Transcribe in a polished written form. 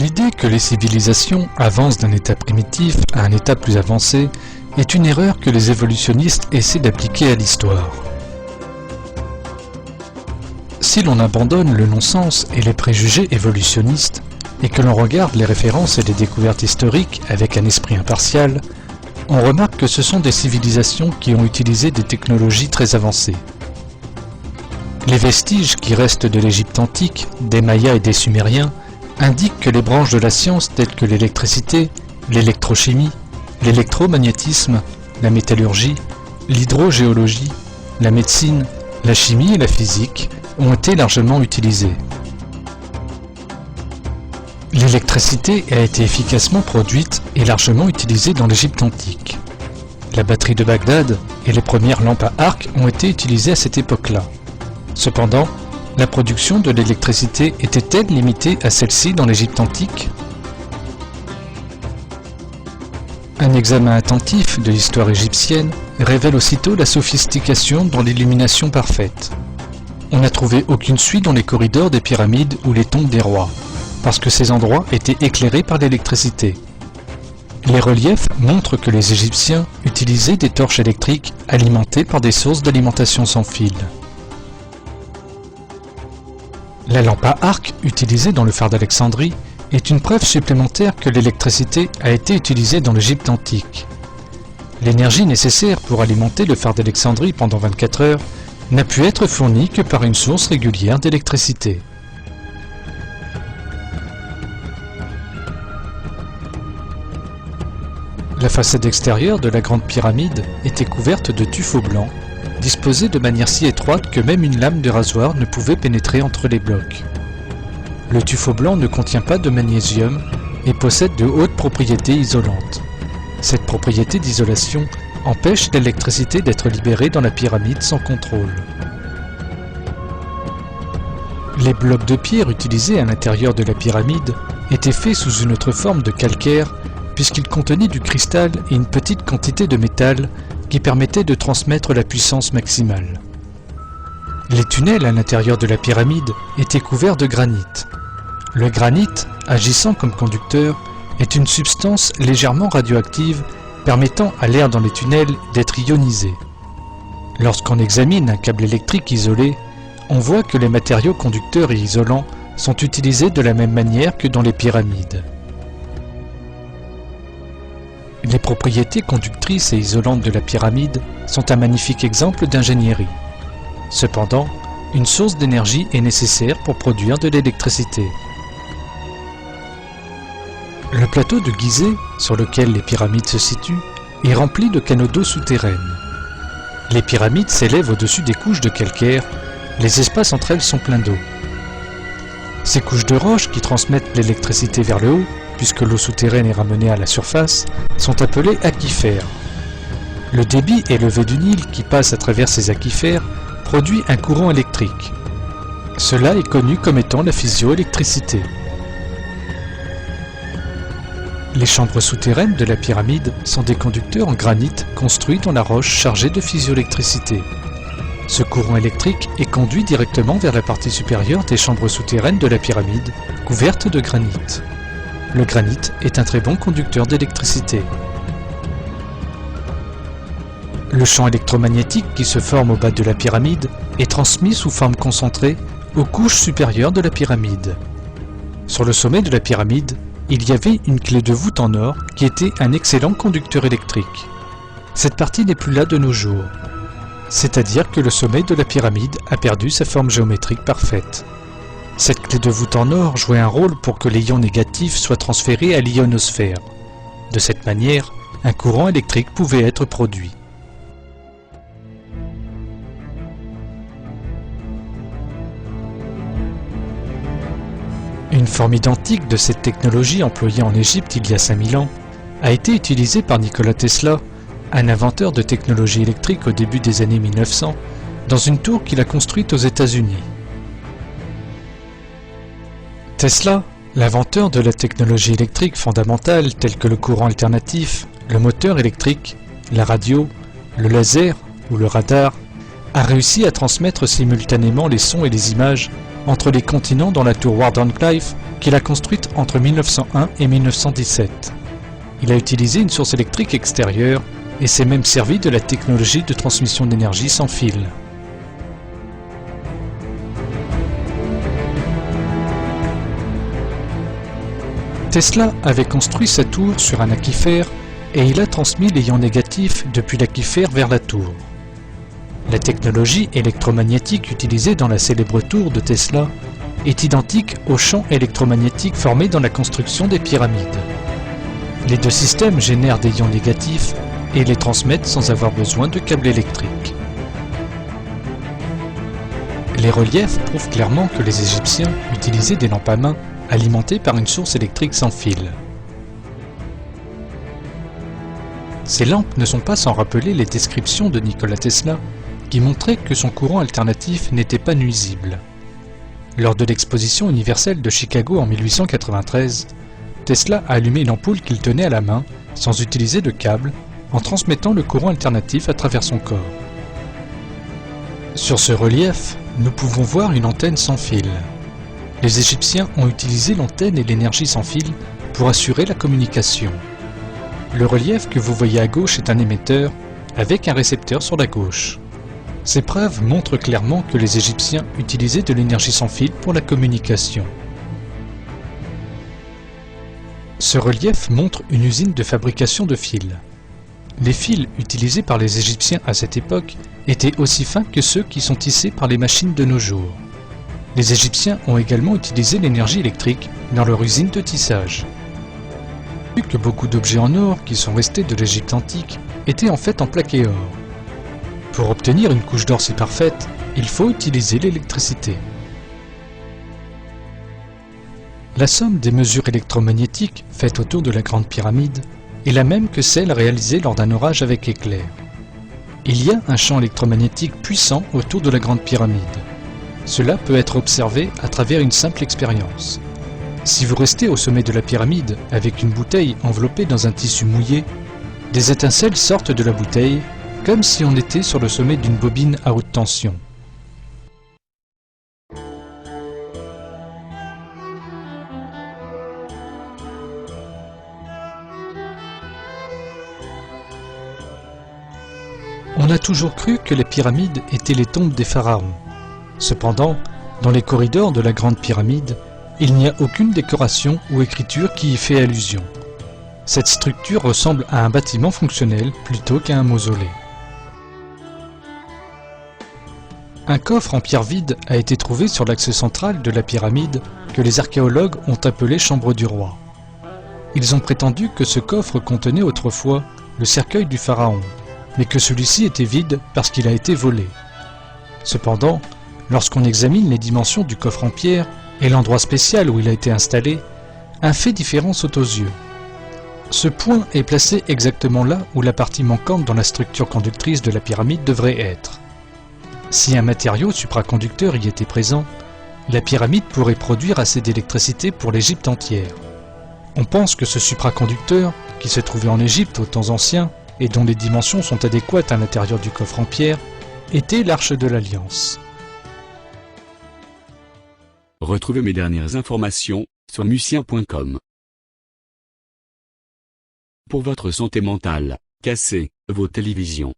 L'idée que les civilisations avancent d'un état primitif à un état plus avancé est une erreur que les évolutionnistes essaient d'appliquer à l'histoire. Si l'on abandonne le non-sens et les préjugés évolutionnistes, et que l'on regarde les références et les découvertes historiques avec un esprit impartial, on remarque que ce sont des civilisations qui ont utilisé des technologies très avancées. Les vestiges qui restent de l'Égypte antique, des Mayas et des Sumériens indiquent que les branches de la science telles que l'électricité, l'électrochimie, l'électromagnétisme, la métallurgie, l'hydrogéologie, la médecine, la chimie et la physique ont été largement utilisées. L'électricité a été efficacement produite et largement utilisée dans l'Égypte antique. La batterie de Bagdad et les premières lampes à arc ont été utilisées à cette époque-là. Cependant, la production de l'électricité était-elle limitée à celle-ci dans l'Égypte antique? Un examen attentif de l'histoire égyptienne révèle aussitôt la sophistication dans l'illumination parfaite. On n'a trouvé aucune suie dans les corridors des pyramides ou les tombes des rois, parce que ces endroits étaient éclairés par l'électricité. Les reliefs montrent que les Égyptiens utilisaient des torches électriques alimentées par des sources d'alimentation sans fil. La lampe à arc utilisée dans le phare d'Alexandrie est une preuve supplémentaire que l'électricité a été utilisée dans l'Égypte antique. L'énergie nécessaire pour alimenter le phare d'Alexandrie pendant 24 heures n'a pu être fournie que par une source régulière d'électricité. La façade extérieure de la Grande Pyramide était couverte de tuffeau blanc, disposés de manière si étroite que même une lame de rasoir ne pouvait pénétrer entre les blocs. Le tuffeau blanc ne contient pas de magnésium et possède de hautes propriétés isolantes. Cette propriété d'isolation empêche l'électricité d'être libérée dans la pyramide sans contrôle. Les blocs de pierre utilisés à l'intérieur de la pyramide étaient faits sous une autre forme de calcaire puisqu'ils contenaient du cristal et une petite quantité de métal qui permettait de transmettre la puissance maximale. Les tunnels à l'intérieur de la pyramide étaient couverts de granit. Le granit, agissant comme conducteur, est une substance légèrement radioactive permettant à l'air dans les tunnels d'être ionisé. Lorsqu'on examine un câble électrique isolé, on voit que les matériaux conducteurs et isolants sont utilisés de la même manière que dans les pyramides. Les propriétés conductrices et isolantes de la pyramide sont un magnifique exemple d'ingénierie. Cependant, une source d'énergie est nécessaire pour produire de l'électricité. Le plateau de Gizeh, sur lequel les pyramides se situent, est rempli de canaux d'eau souterraine. Les pyramides s'élèvent au-dessus des couches de calcaire, les espaces entre elles sont pleins d'eau. Ces couches de roches qui transmettent l'électricité vers le haut, puisque l'eau souterraine est ramenée à la surface, sont appelées aquifères. Le débit élevé du Nil qui passe à travers ces aquifères produit un courant électrique. Cela est connu comme étant la physioélectricité. Les chambres souterraines de la pyramide sont des conducteurs en granit construits dans la roche chargée de physioélectricité. Ce courant électrique est conduit directement vers la partie supérieure des chambres souterraines de la pyramide, couvertes de granit. Le granit est un très bon conducteur d'électricité. Le champ électromagnétique qui se forme au bas de la pyramide est transmis sous forme concentrée aux couches supérieures de la pyramide. Sur le sommet de la pyramide, il y avait une clé de voûte en or qui était un excellent conducteur électrique. Cette partie n'est plus là de nos jours. C'est-à-dire que le sommet de la pyramide a perdu sa forme géométrique parfaite. Cette clé de voûte en or jouait un rôle pour que les ions négatifs soient transférés à l'ionosphère. De cette manière, un courant électrique pouvait être produit. Une forme identique de cette technologie employée en Égypte il y a 5000 ans a été utilisée par Nikola Tesla, un inventeur de technologie électrique au début des années 1900, dans une tour qu'il a construite aux États-Unis. Tesla, l'inventeur de la technologie électrique fondamentale telle que le courant alternatif, le moteur électrique, la radio, le laser ou le radar, a réussi à transmettre simultanément les sons et les images entre les continents dans la tour Wardenclyffe qu'il a construite entre 1901 et 1917. Il a utilisé une source électrique extérieure et s'est même servi de la technologie de transmission d'énergie sans fil. Tesla avait construit sa tour sur un aquifère et il a transmis les ions négatifs depuis l'aquifère vers la tour. La technologie électromagnétique utilisée dans la célèbre tour de Tesla est identique au champ électromagnétique formé dans la construction des pyramides. Les deux systèmes génèrent des ions négatifs et les transmettent sans avoir besoin de câbles électriques. Les reliefs prouvent clairement que les Égyptiens utilisaient des lampes à main alimentées par une source électrique sans fil. Ces lampes ne sont pas sans rappeler les descriptions de Nikola Tesla qui montraient que son courant alternatif n'était pas nuisible. Lors de l'exposition universelle de Chicago en 1893, Tesla a allumé une ampoule qu'il tenait à la main sans utiliser de câble en transmettant le courant alternatif à travers son corps. Sur ce relief, nous pouvons voir une antenne sans fil. Les Égyptiens ont utilisé l'antenne et l'énergie sans fil pour assurer la communication. Le relief que vous voyez à gauche est un émetteur avec un récepteur sur la gauche. Ces preuves montrent clairement que les Égyptiens utilisaient de l'énergie sans fil pour la communication. Ce relief montre une usine de fabrication de fils. Les fils utilisés par les Égyptiens à cette époque étaient aussi fins que ceux qui sont tissés par les machines de nos jours. Les Égyptiens ont également utilisé l'énergie électrique dans leur usine de tissage. Vu que beaucoup d'objets en or qui sont restés de l'Égypte antique étaient en fait en plaqué or. Pour obtenir une couche d'or si parfaite, il faut utiliser l'électricité. La somme des mesures électromagnétiques faites autour de la Grande Pyramide est la même que celle réalisée lors d'un orage avec éclair. Il y a un champ électromagnétique puissant autour de la Grande Pyramide. Cela peut être observé à travers une simple expérience. Si vous restez au sommet de la pyramide avec une bouteille enveloppée dans un tissu mouillé, des étincelles sortent de la bouteille comme si on était sur le sommet d'une bobine à haute tension. On a toujours cru que les pyramides étaient les tombes des pharaons. Cependant, dans les corridors de la Grande Pyramide, il n'y a aucune décoration ou écriture qui y fait allusion. Cette structure ressemble à un bâtiment fonctionnel plutôt qu'à un mausolée. Un coffre en pierre vide a été trouvé sur l'axe central de la pyramide que les archéologues ont appelé chambre du roi. Ils ont prétendu que ce coffre contenait autrefois le cercueil du pharaon, mais que celui-ci était vide parce qu'il a été volé. Cependant, lorsqu'on examine les dimensions du coffre en pierre et l'endroit spécial où il a été installé, un fait différent saute aux yeux. Ce point est placé exactement là où la partie manquante dans la structure conductrice de la pyramide devrait être. Si un matériau supraconducteur y était présent, la pyramide pourrait produire assez d'électricité pour l'Égypte entière. On pense que ce supraconducteur, qui se trouvait en Égypte aux temps anciens et dont les dimensions sont adéquates à l'intérieur du coffre en pierre, était l'Arche de l'Alliance. Retrouvez mes dernières informations sur musicien.com. Pour votre santé mentale, cassez vos télévisions.